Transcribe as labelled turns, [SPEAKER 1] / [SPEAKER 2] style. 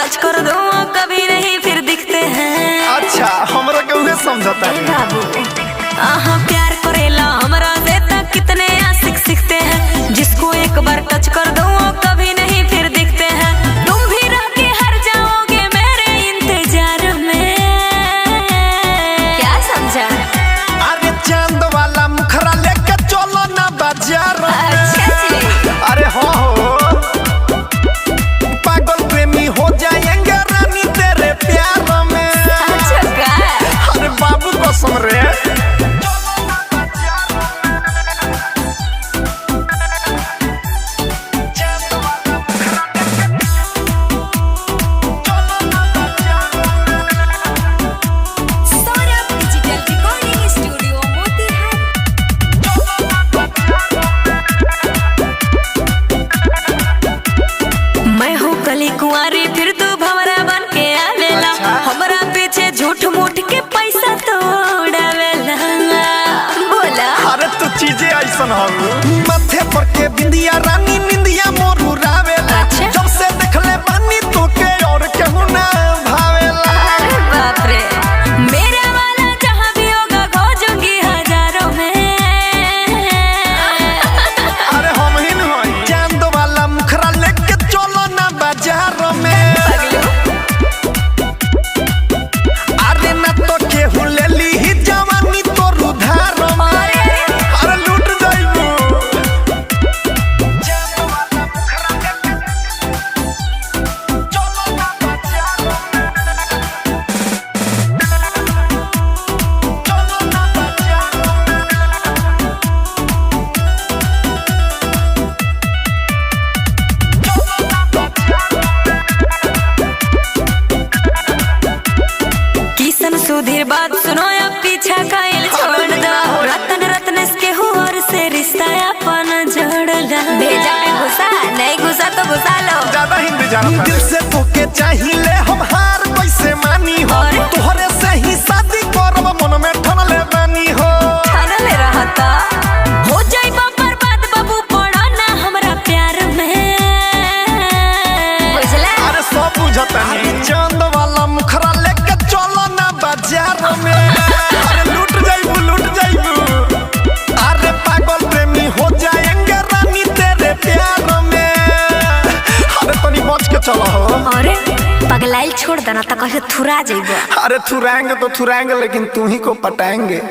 [SPEAKER 1] Touch कर दो कभी नहीं फिर दिखते हैं।
[SPEAKER 2] अच्छा हमरा के समझता है
[SPEAKER 1] बाबू प्यार करेला हमरा से तक कितने आशिक सीखते हैं। जिसको एक बार टच कर दो कभी नहीं फिर दिखते हैं। तुम भी रह के हर जाओगे मेरे इंतजार में। क्या समझा?
[SPEAKER 2] अरे चांद वाला मुखरा लेके चलो ना बाजार में।
[SPEAKER 1] अच्छा जी।
[SPEAKER 2] अरे हो पागल प्रेमी हो जाएंगे रानी तेरे प्यार में।
[SPEAKER 1] अच्छा का?
[SPEAKER 2] अरे बाबू कसम रे।
[SPEAKER 1] कुंवारी फिर तू भंवरा बन के आवेला। हमरा पीछे झूठ मूठ के पैसा तो उड़ावेला। बोला
[SPEAKER 2] अरे तू चीजें ऐसन हो माथे पर के बिंदिया रानी निंदिया मोर उड़ावेला।
[SPEAKER 1] अच्छा?
[SPEAKER 2] जब से देखले बानी तो के और केहू ना भावेला।
[SPEAKER 1] अरे बाप रे मेरा वाला जहाँ भी होगा खोजूंगी हजारों में।
[SPEAKER 2] अरे हम ही नहीं चांद वाला मुखरा लेके चलो ना बाजार में। अरे ना तो केहू ले ली ही जवानी तो उधार में। अरे लूट जाइबू। चांद वाला मुखरा लेके चलो ना बाजार में। चलो ना बाजार किसन
[SPEAKER 1] सुधीर बात सुनो अब पीछा कायल छोड़ दो। रतन रत्नेश के और से रिश्ता अपन जोड़ला। भेजा में घुसा नहीं घुसा तो घुसा लो।
[SPEAKER 2] ज्यादा हिंदी जाना दिल से तोके चाहिए हम हार कैसे मानी हो। तोहरे से ही शादी करब मन में ठनले बानी हो।
[SPEAKER 1] ठनले रहता हो जाई बर्बाद बाबू पड़ो ना हमरा प्यार में। बुझला?
[SPEAKER 2] अरे सब बुझता नहीं चांद वाला मुखरा लेके चलो ना बाजार में। अरे लूट जाइबू लूट जाइबू। अरे पागल प्रेमी हो जाएंगे रानी तेरे प्यार में। अरे तनी बच के चलो हो।
[SPEAKER 1] अरे पगलाइल छोड़ देना तो कहे थुरा जाइबो।
[SPEAKER 2] अरे थुराएंगे तो थुराएंगे लेकिन तू ही को पटाएंगे।